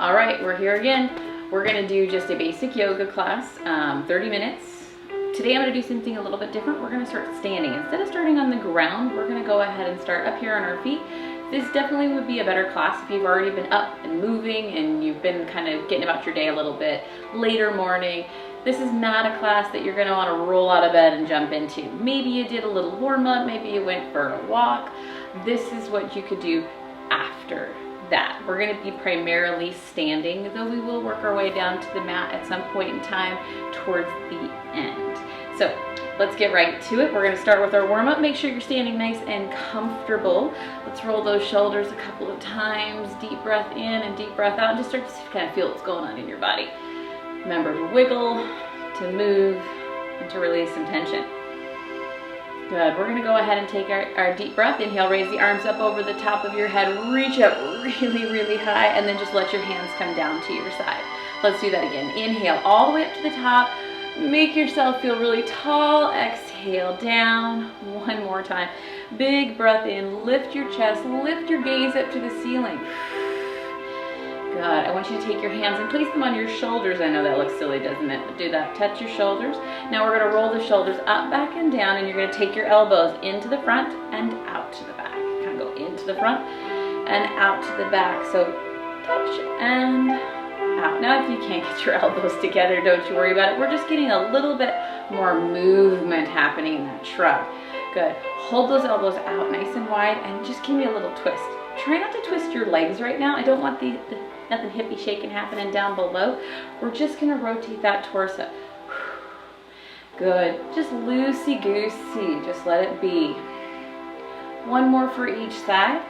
All right, we're here again. We're gonna do just a basic yoga class, 30 minutes. Today I'm gonna do something a little bit different. We're gonna start standing. Instead of starting on the ground, we're gonna go ahead and start up here on our feet. This definitely would be a better class if you've already been up and moving and you've been kind of getting about your day a little bit later morning. This is not a class that you're gonna wanna roll out of bed and jump into. Maybe you did a little warm up, maybe you went for a walk. This is what you could do after that. We're going to be primarily standing, though we will work our way down to the mat at some point in time towards the end. So let's get right to it. We're going to start with our warm-up. Make sure you're standing nice and comfortable. Let's roll those shoulders a couple of times. Deep breath in and deep breath out, and just start to kind of feel what's going on in your body. Remember to wiggle, to move, and to release some tension. Good. We're going to go ahead and take our deep breath. Inhale, raise the arms up over the top of your head. Reach up really, really high, and then just let your hands come down to your side. Let's do that again. Inhale all the way up to the top. Make yourself feel really tall. Exhale down. One more time. Big breath in. Lift your chest. Lift your gaze up to the ceiling. Good. I want you to take your hands and place them on your shoulders. I know that looks silly, doesn't it? But do that. Touch your shoulders. Now we're going to roll the shoulders up, back, and down, and you're going to take your elbows into the front and out to the back. Kind of go into the front and out to the back. So touch and out. Now if you can't get your elbows together, don't you worry about it. We're just getting a little bit more movement happening in that shrug. Good. Hold those elbows out nice and wide and just give me a little twist. Try not to twist your legs right now. I don't want nothing hippie shaking happening down below. We're just gonna rotate that torso. Good, just loosey-goosey, just let it be. One more for each side.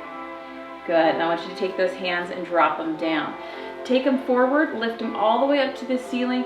Good, now I want you to take those hands and drop them down. Take them forward, lift them all the way up to the ceiling.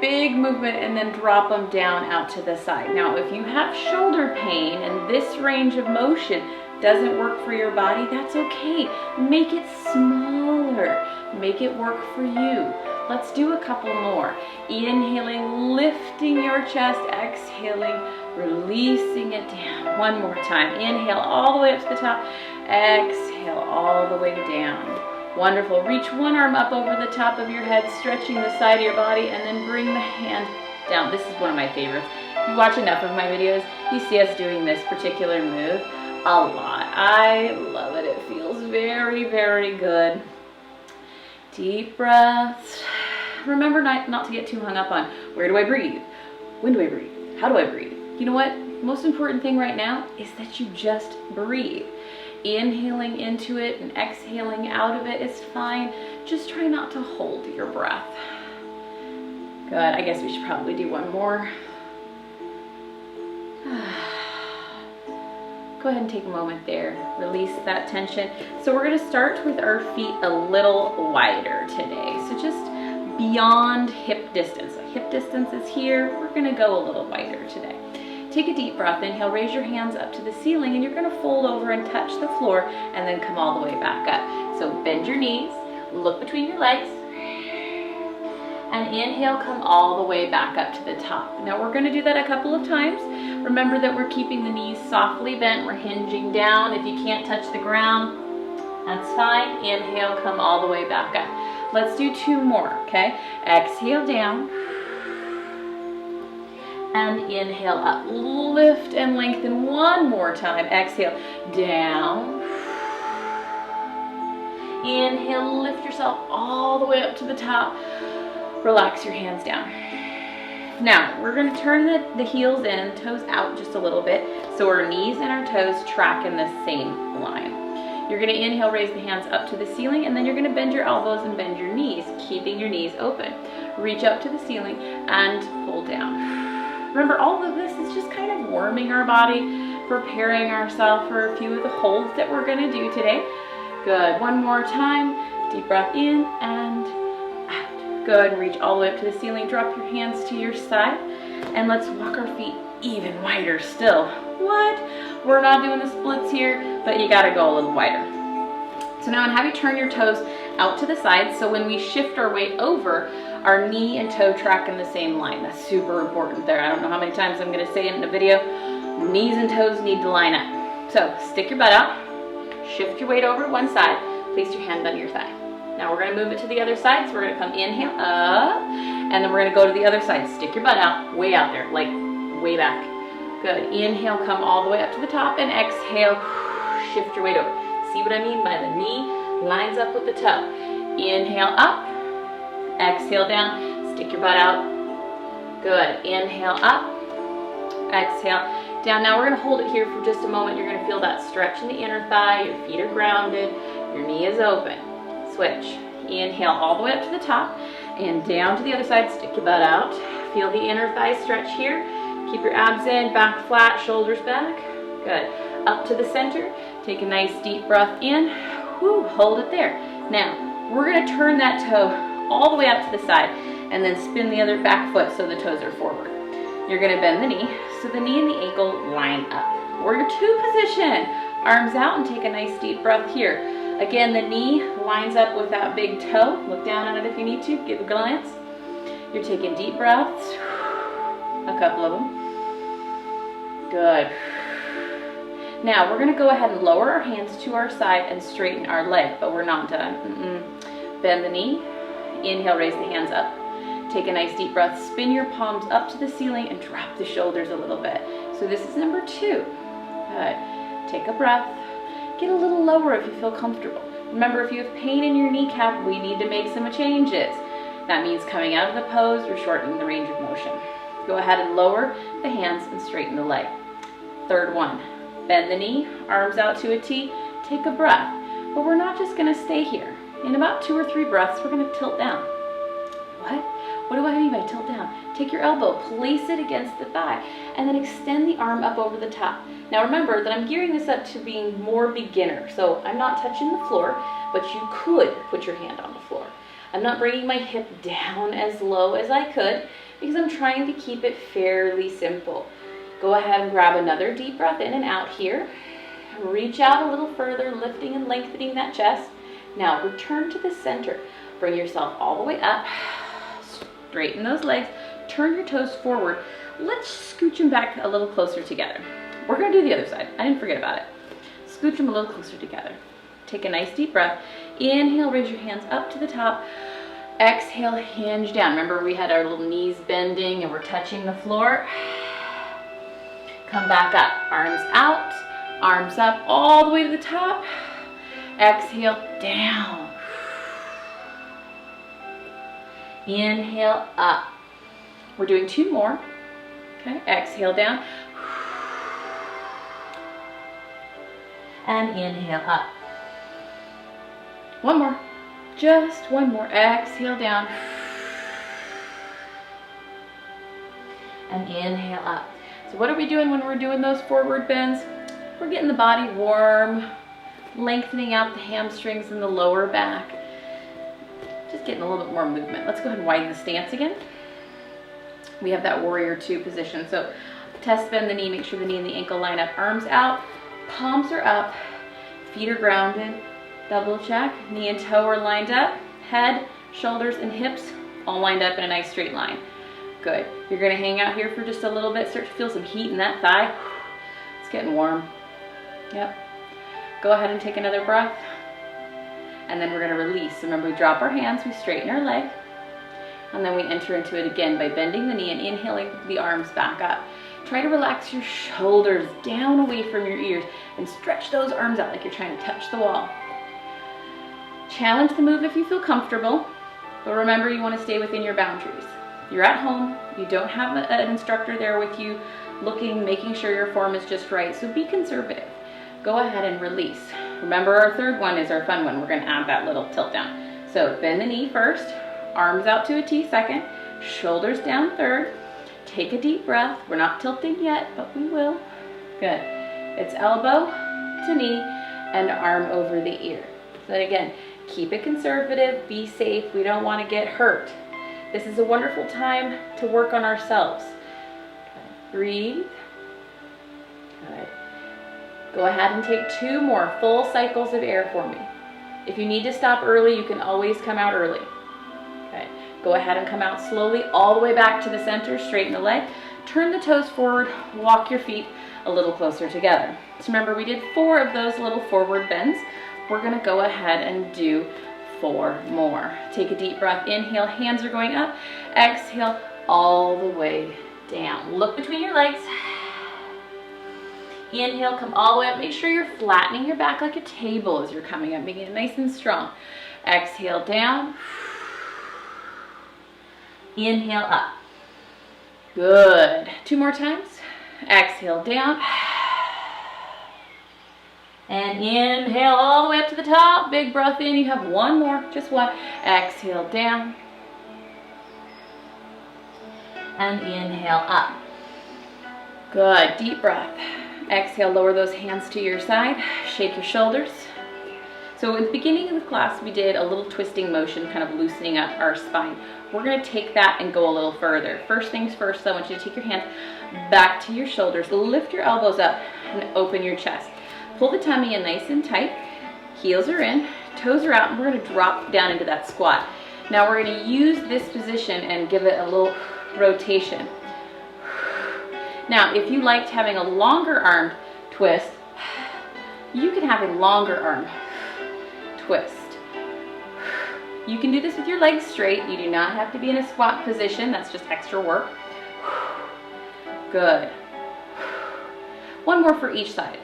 Big movement, and then drop them down out to the side. Now, if you have shoulder pain and this range of motion doesn't work for your body, that's okay. Make it smaller. Make it work for you. Let's do a couple more. Inhaling, lifting your chest. Exhaling, releasing it down. One more time. Inhale all the way up to the top. Exhale all the way down. Wonderful. Reach one arm up over the top of your head, stretching the side of your body, and then bring the hand down. This is one of my favorites. If you watch enough of my videos, you see us doing this particular move a lot. I love it. It feels very, very good. Deep breaths. Remember not to get too hung up on where do I breathe? When do I breathe? How do I breathe? You know what? The most important thing right now is that you just breathe. Inhaling into it and exhaling out of it is fine. Just try not to hold your breath. Good. I guess we should probably do one more. Go ahead and take a moment there. Release that tension. So we're going to start with our feet a little wider today. So just beyond hip distance. So hip distance is here. We're going to go a little wider today. Take a deep breath. Inhale, raise your hands up to the ceiling, and you're going to fold over and touch the floor and then come all the way back up. So bend your knees, look between your legs, and inhale, come all the way back up to the top. Now we're going to do that a couple of times. Remember that we're keeping the knees softly bent. We're hinging down. If you can't touch the ground, that's fine. Inhale, come all the way back up. Let's do two more, okay? Exhale down. And inhale up. Lift and lengthen one more time. Exhale down. Inhale, lift yourself all the way up to the top. Relax your hands down. Now, we're going to turn the heels in and the toes out just a little bit so our knees and our toes track in the same line. You're going to inhale, raise the hands up to the ceiling, and then you're going to bend your elbows and bend your knees, keeping your knees open. Reach up to the ceiling and pull down. Remember, all of this is just kind of warming our body, preparing ourselves for a few of the holds that we're going to do today. Good. One more time. Deep breath in and out. Good. And reach all the way up to the ceiling. Drop your hands to your side. And let's walk our feet even wider still. What? We're not doing the splits here, but you got to go a little wider. So now I'm have you turn your toes out to the side. So when we shift our weight over, our knee and toe track in the same line. That's super important there. I don't know how many times I'm going to say it in the video. Knees and toes need to line up. So stick your butt out, shift your weight over to one side, place your hand on your thigh. Now we're gonna move it to the other side. So we're gonna come inhale, up, and then we're gonna go to the other side. Stick your butt out, way out there, like way back. Good, inhale, come all the way up to the top, and exhale, shift your weight over. See what I mean by the knee lines up with the toe. Inhale up, exhale down, stick your butt out. Good, inhale up, exhale down. Now we're gonna hold it here for just a moment. You're gonna feel that stretch in the inner thigh, your feet are grounded, your knee is open. Switch, inhale all the way up to the top, and down to the other side, stick your butt out. Feel the inner thigh stretch here. Keep your abs in, back flat, shoulders back. Good, up to the center. Take a nice deep breath in. Whew, hold it there. Now, we're gonna turn that toe all the way out to the side and then spin the other back foot so the toes are forward. You're gonna bend the knee, so the knee and the ankle line up. Warrior two position. Arms out and take a nice deep breath here. Again, the knee lines up with that big toe. Look down on it if you need to, give a glance. You're taking deep breaths, a couple of them. Good. Now we're gonna go ahead and lower our hands to our side and straighten our leg, but we're not done. Bend the knee, inhale, raise the hands up. Take a nice deep breath, spin your palms up to the ceiling and drop the shoulders a little bit. So this is number two. Good. Take a breath, get a little lower if you feel comfortable. Remember, if you have pain in your kneecap, we need to make some changes. That means coming out of the pose or shortening the range of motion. Go ahead and lower the hands and straighten the leg. Third one, bend the knee, arms out to a T, take a breath. But we're not just gonna stay here. In about 2 or 3 breaths, we're gonna tilt down. What? What do I mean by tilt down? Take your elbow, place it against the thigh, and then extend the arm up over the top. Now remember that I'm gearing this up to being more beginner, so I'm not touching the floor, but you could put your hand on the floor. I'm not bringing my hip down as low as I could because I'm trying to keep it fairly simple. Go ahead and grab another deep breath in and out here. Reach out a little further, lifting and lengthening that chest. Now return to the center. Bring yourself all the way up. Straighten those legs. Turn your toes forward. Let's scooch them back a little closer together. We're going to do the other side. I didn't forget about it. Scooch them a little closer together. Take a nice deep breath. Inhale, raise your hands up to the top. Exhale, hinge down. Remember, we had our little knees bending and we're touching the floor. Come back up. Arms out, arms up all the way to the top. Exhale, down. Inhale, up. We're doing 2 more. Okay, exhale down. And inhale up. 1 more. Just 1 more. Exhale down. And inhale up. So what are we doing when we're doing those forward bends? We're getting the body warm, lengthening out the hamstrings and the lower back. Just getting a little bit more movement. Let's go ahead and widen the stance again. We have that warrior two position. So test bend the knee, make sure the knee and the ankle line up. Arms out, palms are up, feet are grounded. Double check, knee and toe are lined up. Head, shoulders, and hips all lined up in a nice straight line. Good. You're gonna hang out here for just a little bit. Start to feel some heat in that thigh. It's getting warm. Yep. Go ahead and take another breath. And then we're gonna release. Remember, we drop our hands, we straighten our leg, and then we enter into it again by bending the knee and inhaling the arms back up. Try to relax your shoulders down away from your ears and stretch those arms out like you're trying to touch the wall. Challenge the move if you feel comfortable, but remember, you wanna stay within your boundaries. You're at home, you don't have an instructor there with you looking, making sure your form is just right, so be conservative. Go ahead and release. Remember, our third one is our fun one. We're gonna add that little tilt down. So bend the knee first, arms out to a T second, shoulders down third. Take a deep breath. We're not tilting yet, but we will. Good. It's elbow to knee and arm over the ear. So again, keep it conservative, be safe. We don't wanna get hurt. This is a wonderful time to work on ourselves. Breathe. Good. Go ahead and take 2 more full cycles of air for me. If you need to stop early, you can always come out early. Okay. Go ahead and come out slowly all the way back to the center, straighten the leg, turn the toes forward, walk your feet a little closer together. So remember, we did 4 of those little forward bends. We're gonna go ahead and do 4 more. Take a deep breath. Inhale, hands are going up. Exhale, all the way down. Look between your legs. Inhale, come all the way up. Make sure you're flattening your back like a table as you're coming up, making it nice and strong. Exhale, down. Inhale, up. Good. 2 more times. Exhale, down. And inhale all the way up to the top. Big breath in. You have 1 more, just 1. Exhale, down. And inhale, up. Good. Deep breath. Exhale, lower those hands to your side. Shake your shoulders. So at the beginning of the class, we did a little twisting motion, kind of loosening up our spine. We're going to take that and go a little further. First things first, I want you to take your hands back to your shoulders. Lift your elbows up and open your chest. Pull the tummy in nice and tight. Heels are in, toes are out, and we're going to drop down into that squat. Now we're going to use this position and give it a little rotation. Now, if you liked having a longer arm twist, you can have a longer arm twist. You can do this with your legs straight. You do not have to be in a squat position. That's just extra work. Good. 1 more for each side.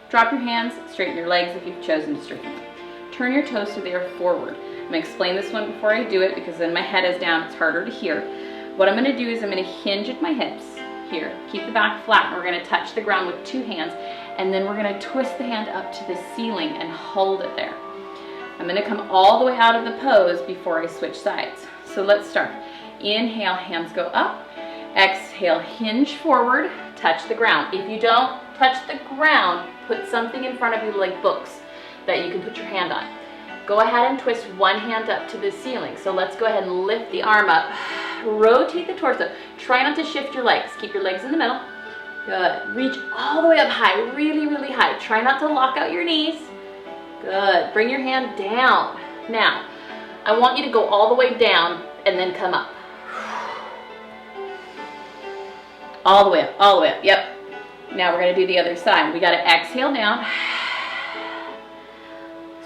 Drop your hands, straighten your legs if you've chosen to straighten them. Turn your toes so they are forward. I'm going to explain this one before I do it because then my head is down. It's harder to hear. What I'm going to do is I'm going to hinge at my hips here. Keep the back flat, and we're going to touch the ground with 2 hands, and then we're going to twist the hand up to the ceiling and hold it there. I'm going to come all the way out of the pose before I switch sides. So let's start. Inhale, hands go up. Exhale, hinge forward, touch the ground. If you don't touch the ground, put something in front of you like books that you can put your hand on. Go ahead and twist 1 hand up to the ceiling. So let's go ahead and lift the arm up. Rotate the torso. Try not to shift your legs. Keep your legs in the middle. Good. Reach all the way up high, really, really high. Try not to lock out your knees. Good. Bring your hand down. Now, I want you to go all the way down and then come up. All the way up, all the way up. Yep. Now we're going to do the other side. We got to exhale down.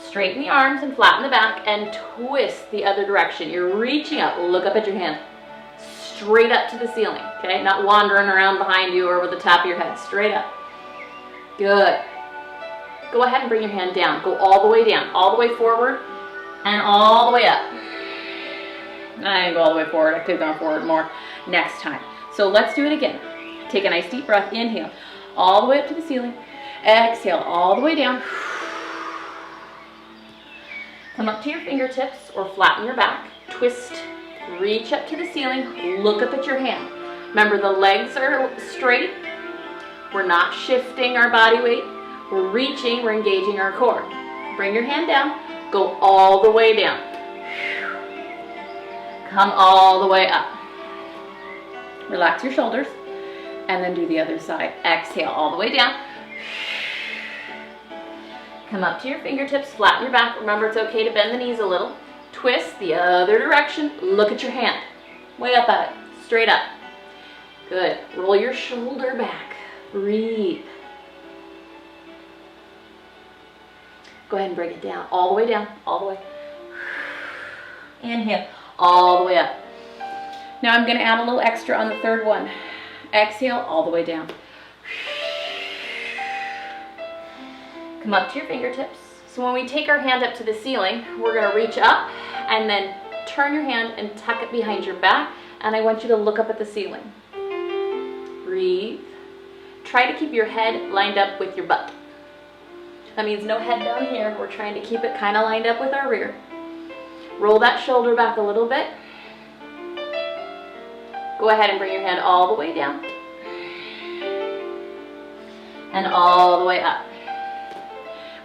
Straighten the arms and flatten the back and twist the other direction. You're reaching up. Look up at your hand. Straight up to the ceiling, okay? Not wandering around behind you or over the top of your head. Straight up. Good. Go ahead and bring your hand down. Go all the way down, all the way forward, and all the way up. I didn't go all the way forward. I could have gone forward more next time. So let's do it again. Take a nice deep breath. Inhale. All the way up to the ceiling. Exhale. All the way down. Come up to your fingertips or flatten your back. Twist. Reach up to the ceiling. Look up at your hand. Remember, the legs are straight. We're not shifting our body weight. We're reaching. We're engaging our core. Bring your hand down. Go all the way down. Come all the way up. Relax your shoulders. And then do the other side. Exhale all the way down. Come up to your fingertips, flatten your back. Remember, it's okay to bend the knees a little. Twist the other direction. Look at your hand. Way up at it. Straight up. Good. Roll your shoulder back. Breathe. Go ahead and bring it down. All the way down. All the way. Inhale. All the way up. Now I'm going to add a little extra on the third one. Exhale all the way down. Come up to your fingertips. So when we take our hand up to the ceiling, we're going to reach up and then turn your hand and tuck it behind your back. And I want you to look up at the ceiling. Breathe. Try to keep your head lined up with your butt. That means no head down here. We're trying to keep it kind of lined up with our rear. Roll that shoulder back a little bit. Go ahead and bring your hand all the way down. And all the way up.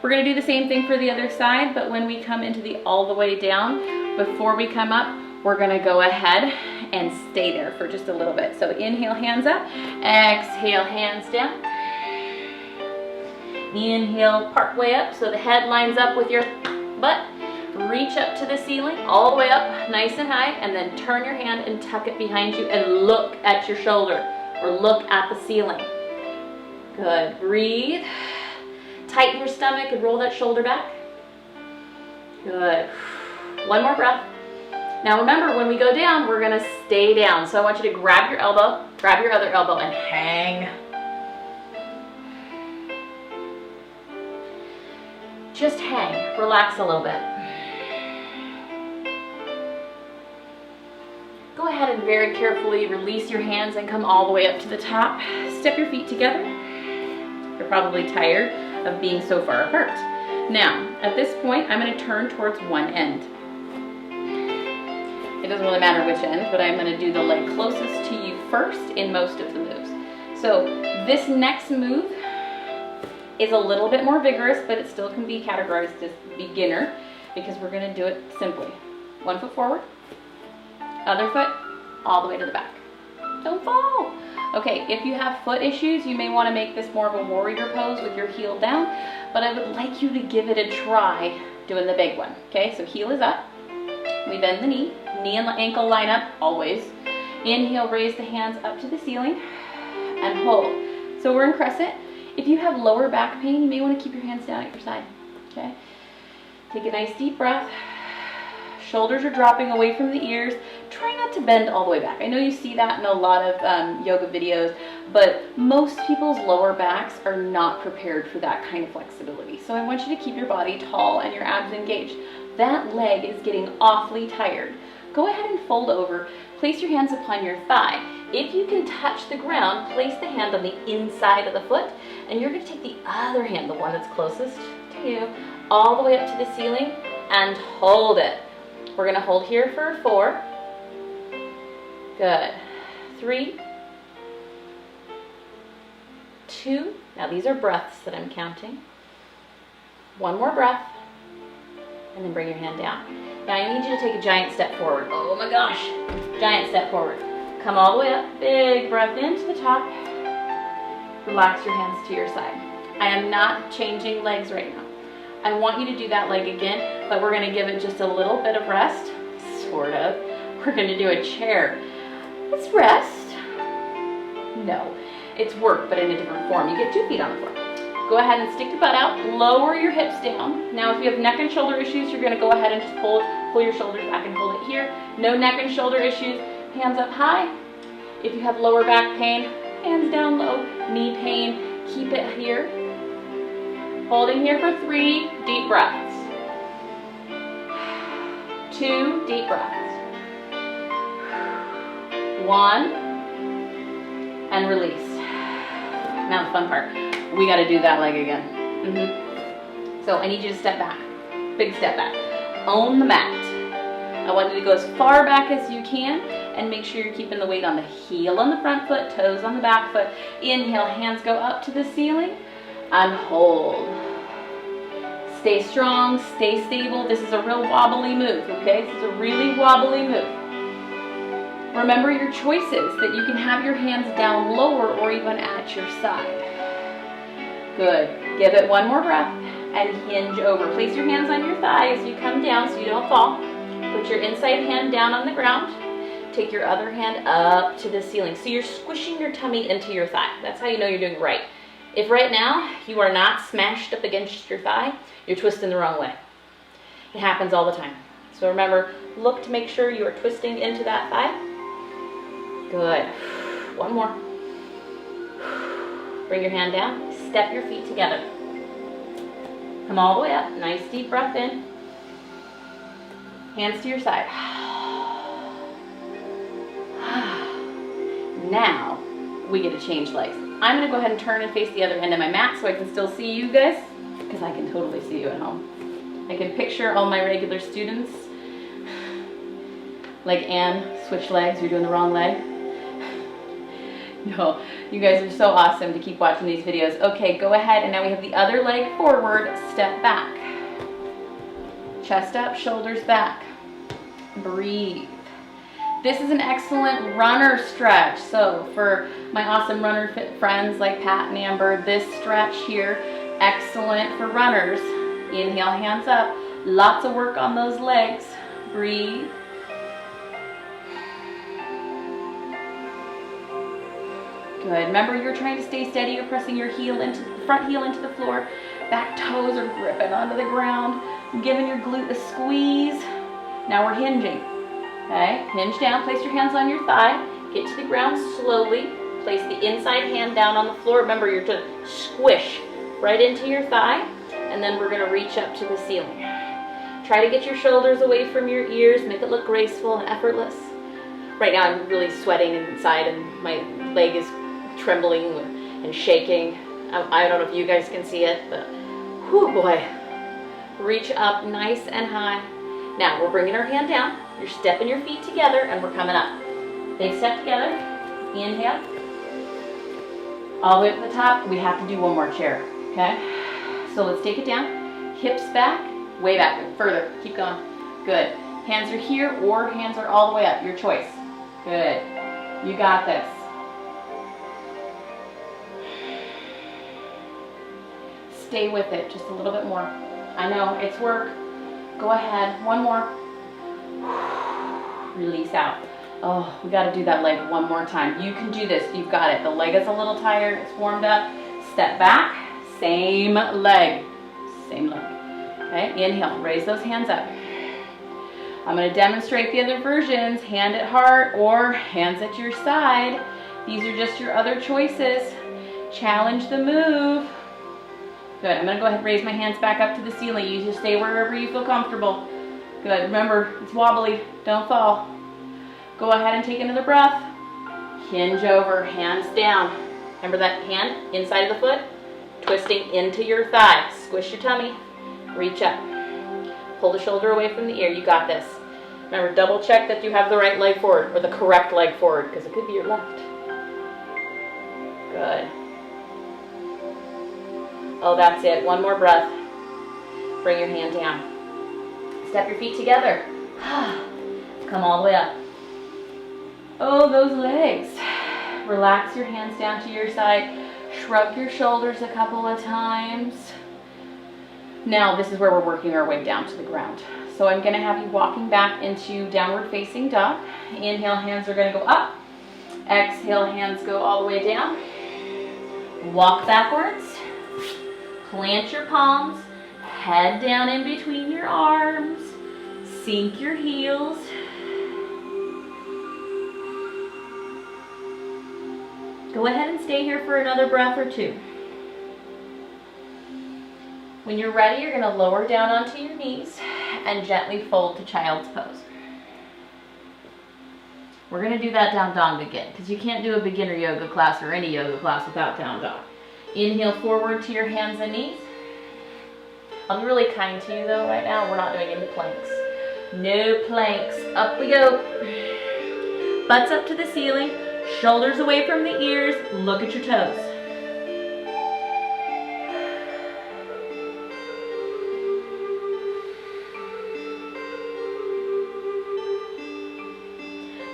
We're going to do the same thing for the other side, but when we come into the all the way down, before we come up, we're going to go ahead and stay there for just a little bit. So inhale, hands up. Exhale, hands down. Inhale, part way up so the head lines up with your butt. Reach up to the ceiling, all the way up, nice and high, and then turn your hand and tuck it behind you and look at your shoulder or look at the ceiling. Good. Breathe. tighten your stomach and roll that shoulder back. Good. One more breath. Now remember, when we go down, we're gonna stay down. So I want you to grab your elbow, grab your other elbow, and hang. Just hang, relax a little bit. Go ahead and very carefully release your hands and come all the way up to the top. Step your feet together. You're probably tired of being so far apart. Now, at this point, I'm going to turn towards one end. It doesn't really matter which end, but I'm going to do the leg closest to you first in most of the moves. So this next move is a little bit more vigorous, but it still can be categorized as beginner because we're going to do it simply. One foot forward, other foot all the way to the back. Don't fall. Okay, if you have foot issues, you may want to make this more of a warrior pose with your heel down, but I would like you to give it a try doing the big one. Okay, so heel is up. We bend the knee and ankle line up always. Inhale, raise the hands up to the ceiling and hold. So we're in crescent. If you have lower back pain, you may want to keep your hands down at your side. Okay, take a nice deep breath. Shoulders are dropping away from the ears. Try not to bend all the way back. I know you see that in a lot of yoga videos, but most people's lower backs are not prepared for that kind of flexibility. So I want you to keep your body tall and your abs engaged. That leg is getting awfully tired. Go ahead and fold over. Place your hands upon your thigh. If you can touch the ground, place the hand on the inside of the foot, and you're going to take the other hand, the one that's closest to you, all the way up to the ceiling and hold it. We're going to hold here for 4. Good. 3, 2. Now these are breaths that I'm counting. One more breath, and then bring your hand down. Now I need you to take a giant step forward. Oh my gosh. Giant step forward. Come all the way up. Big breath into the top. Relax your hands to your side. I am not changing legs right now. I want you to do that leg again, but we're going to give it just a little bit of rest, sort of. We're going to do a chair. It's rest. No, it's work, but in a different form. You get 2 feet on the floor. Go ahead and stick your butt out. Lower your hips down. Now, if you have neck and shoulder issues, you're going to go ahead and just pull your shoulders back and hold it here. No neck and shoulder issues. Hands up high. If you have lower back pain, hands down low. Knee pain, keep it here. Holding here for 3 deep breaths. 2 deep breaths. 1, and release. Now the fun part. We got to do that leg again. So I need you to step back. Big step back. Own the mat. I want you to go as far back as you can and make sure you're keeping the weight on the heel on the front foot, toes on the back foot. Inhale, hands go up to the ceiling and hold. Stay strong, stay stable. This is a real wobbly move, okay? This is a really wobbly move. Remember your choices, that you can have your hands down lower or even at your side. Good. Give it one more breath and hinge over. Place your hands on your thigh as you come down so you don't fall. Put your inside hand down on the ground. Take your other hand up to the ceiling. So you're squishing your tummy into your thigh. That's how you know you're doing it right. If right now you are not smashed up against your thigh, you're twisting the wrong way. It happens all the time. So remember, look to make sure you are twisting into that thigh. Good. One more. Bring your hand down. Step your feet together. Come all the way up. Nice deep breath in. Hands to your side. Now we get to change legs. I'm going to go ahead and turn and face the other end of my mat so I can still see you guys, because I can totally see you at home. I can picture all my regular students. Like Anne, switch legs, you're doing the wrong leg. No, you guys are so awesome to keep watching these videos. Okay, go ahead, and now we have the other leg forward, step back. Chest up, shoulders back. Breathe. This is an excellent runner stretch. So for my awesome runner fit friends like Pat and Amber, this stretch here, excellent for runners. Inhale, hands up. Lots of work on those legs. Breathe. Good. Good. Remember, you're trying to stay steady. You're pressing your front heel into the floor. Back toes are gripping onto the ground. Giving your glute a squeeze. Now we're hinging. Okay, hinge down. Place your hands on your thigh. Get to the ground slowly. Place the inside hand down on the floor. Remember, you're to squish right into your thigh. And then we're going to reach up to the ceiling. Try to get your shoulders away from your ears. Make it look graceful and effortless. Right now I'm really sweating inside and my leg is trembling and shaking. I don't know if you guys can see it, but whoo boy. Reach up nice and high. Now we're bringing our hand down. You're stepping your feet together and we're coming up. Big step together. Inhale. All the way up to the top. We have to do one more chair. Okay? So let's take it down. Hips back. Way back. Further. Keep going. Good. Hands are here or hands are all the way up. Your choice. Good. You got this. Stay with it just a little bit more. I know it's work. Go ahead. One more. Release out. Oh, we got to do that leg one more time. You can do this. You've got it. The leg is a little tired. It's warmed up. Step back. Same leg. Same leg. Okay. Inhale. Raise those hands up. I'm going to demonstrate the other versions, hand at heart or hands at your side. These are just your other choices. Challenge the move. Good. I'm going to go ahead and raise my hands back up to the ceiling. You just stay wherever you feel comfortable. Good. Remember, it's wobbly. Don't fall. Go ahead and take another breath. Hinge over, hands down. Remember that hand inside of the foot? Twisting into your thigh. Squish your tummy. Reach up. Pull the shoulder away from the ear. You got this. Remember, double check that you have the right leg forward or the correct leg forward because it could be your left. Good. Oh, that's it. One more breath. Bring your hand down. Step your feet together. Come all the way up. Oh, those legs. Relax your hands down to your side. Shrug your shoulders a couple of times. Now, this is where we're working our way down to the ground. So I'm going to have you walking back into downward facing dog. Inhale, hands are going to go up. Exhale, hands go all the way down. Walk backwards. Plant your palms. Head down in between your arms. Sink your heels. Go ahead and stay here for another breath or two. When you're ready, you're going to lower down onto your knees and gently fold to child's pose. We're going to do that down dog again because you can't do a beginner yoga class or any yoga class without down dog. Inhale forward to your hands and knees. I'll be really kind to you though right now. We're not doing any planks. No planks. Up we go. Butts up to the ceiling. Shoulders away from the ears. Look at your toes.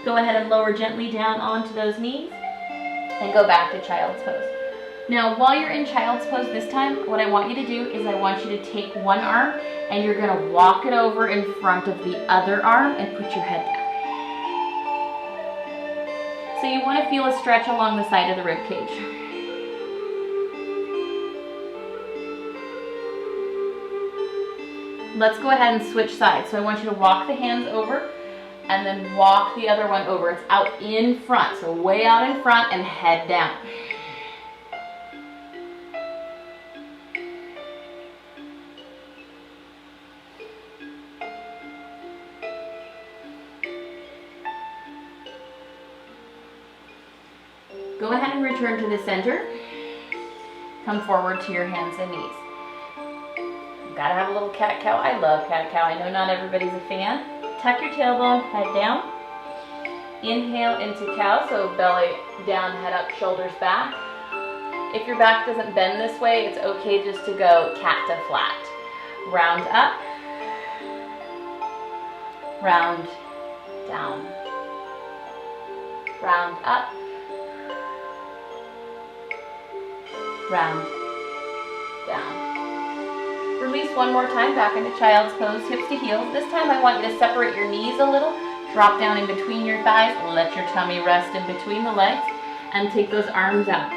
Go ahead and lower gently down onto those knees and go back to child's pose. Now, while you're in child's pose this time, what I want you to do is I want you to take one arm and you're going to walk it over in front of the other arm and put your head down. So you want to feel a stretch along the side of the rib cage. Let's go ahead and switch sides. So I want you to walk the hands over and then walk the other one over. It's out in front, so way out in front and head down. Go ahead and return to the center. Come forward to your hands and knees. You've got to have a little cat-cow. I love cat-cow. I know not everybody's a fan. Tuck your tailbone, head down. Inhale into cow, so belly down, head up, shoulders back. If your back doesn't bend this way, it's okay just to go cat to flat. Round up, round down, round up, round down. Release one more time back into child's pose, hips to heels. This time I want you to separate your knees a little, drop down in between your thighs, let your tummy rest in between the legs, and take those arms out.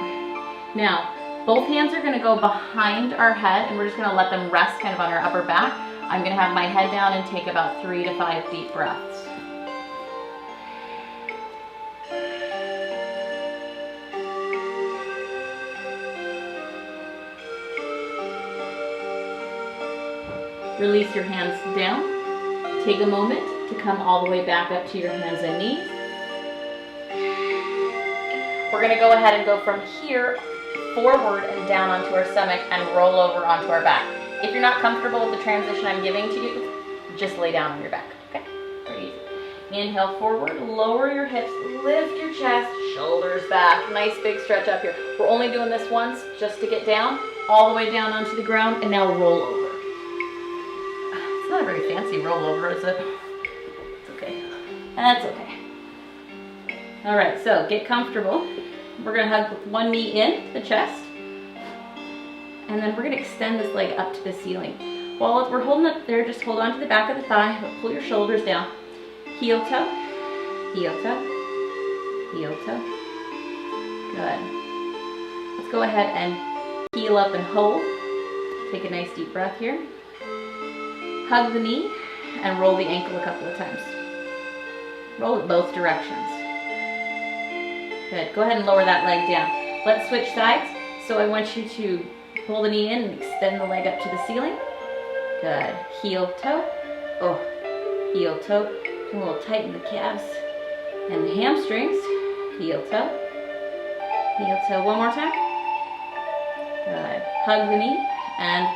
Now, both hands are gonna go behind our head and we're just gonna let them rest kind of on our upper back. I'm gonna have my head down and take about 3 to 5 deep breaths. Release your hands down. Take a moment to come all the way back up to your hands and knees. We're gonna go ahead and go from here forward and down onto our stomach and roll over onto our back. If you're not comfortable with the transition I'm giving to you, just lay down on your back, okay? Pretty easy. Inhale forward, lower your hips, lift your chest, shoulders back. Nice big stretch up here. We're only doing this once just to get down, all the way down onto the ground, and now roll over. It's not a very fancy roll over, is it? It's okay. That's okay. All right, so get comfortable. We're gonna hug with one knee in the chest, and then we're gonna extend this leg up to the ceiling. While we're holding up there, just hold on to the back of the thigh, pull your shoulders down. Heel toe, heel toe, heel toe. Good. Let's go ahead and heel up and hold. Take a nice deep breath here. Hug the knee and roll the ankle a couple of times. Roll it both directions. Good. Go ahead and lower that leg down. Let's switch sides. So I want you to pull the knee in and extend the leg up to the ceiling. Good. Heel toe. Oh, heel toe. A little tighten the calves and the hamstrings. Heel toe. Heel toe. One more time. Good. Hug the knee and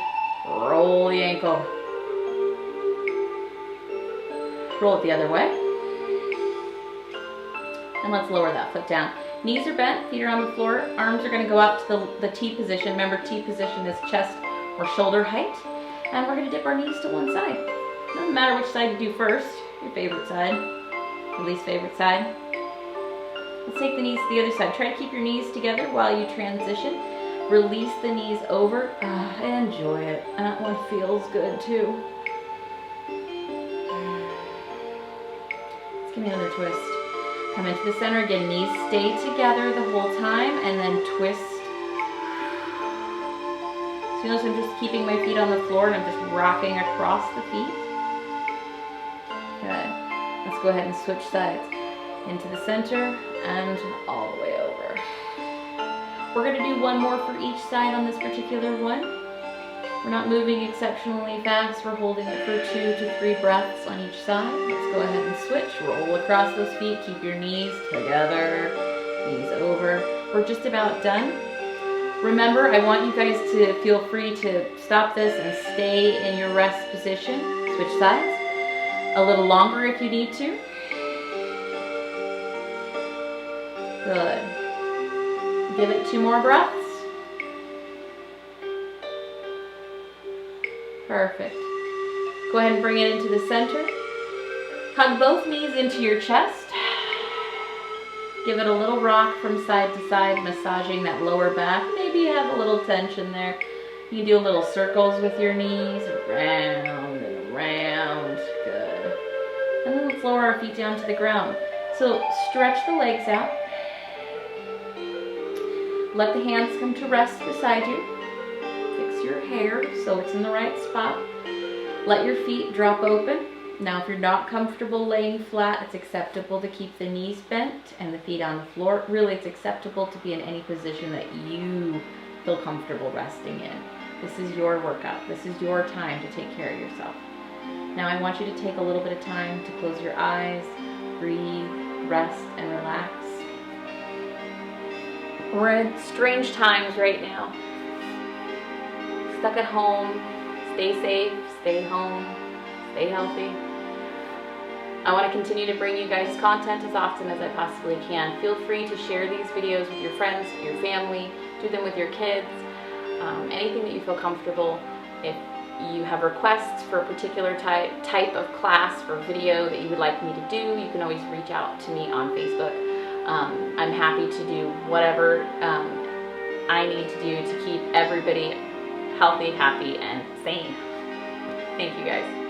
roll the ankle. Roll it the other way. And let's lower that foot down. Knees are bent, feet are on the floor, arms are gonna go out to the T position. Remember, T position is chest or shoulder height. And we're gonna dip our knees to one side. Doesn't matter which side you do first, your favorite side, your least favorite side. Let's take the knees to the other side. Try to keep your knees together while you transition. Release the knees over. Enjoy it. That one feels good too. Let's give me another twist. Come into the center again. Knees stay together the whole time and then twist. So you notice I'm just keeping my feet on the floor and I'm just rocking across the feet. Good. Let's go ahead and switch sides. Into the center and all the way over. We're going to do one more for each side on this particular one. We're not moving exceptionally fast. We're holding it for 2 to 3 breaths on each side. Let's go ahead and switch. Roll across those feet. Keep your knees together. Knees over. We're just about done. Remember, I want you guys to feel free to stop this and stay in your rest position. Switch sides. A little longer if you need to. Good. Give it 2 more breaths. Perfect. Go ahead and bring it into the center. Hug both knees into your chest. Give it a little rock from side to side, massaging that lower back. Maybe you have a little tension there. You can do a little circles with your knees, around and around. Good. And then let's lower our feet down to the ground. So stretch the legs out. Let the hands come to rest beside you. Fix your hair so it's in the right spot. Let your feet drop open. Now if you're not comfortable laying flat, it's acceptable to keep the knees bent and the feet on the floor. Really, it's acceptable to be in any position that you feel comfortable resting in. This is your workout. This is your time to take care of yourself. Now I want you to take a little bit of time to close your eyes, breathe, rest, and relax. We're in strange times right now. Stuck at home, stay safe, stay home, stay healthy. I want to continue to bring you guys content as often as I possibly can. Feel free to share these videos with your friends, your family, do them with your kids, anything that you feel comfortable. If you have requests for a particular type of class or video that you would like me to do, you can always reach out to me on Facebook. I'm happy to do whatever I need to do to keep everybody healthy, happy, and sane. Thank you guys.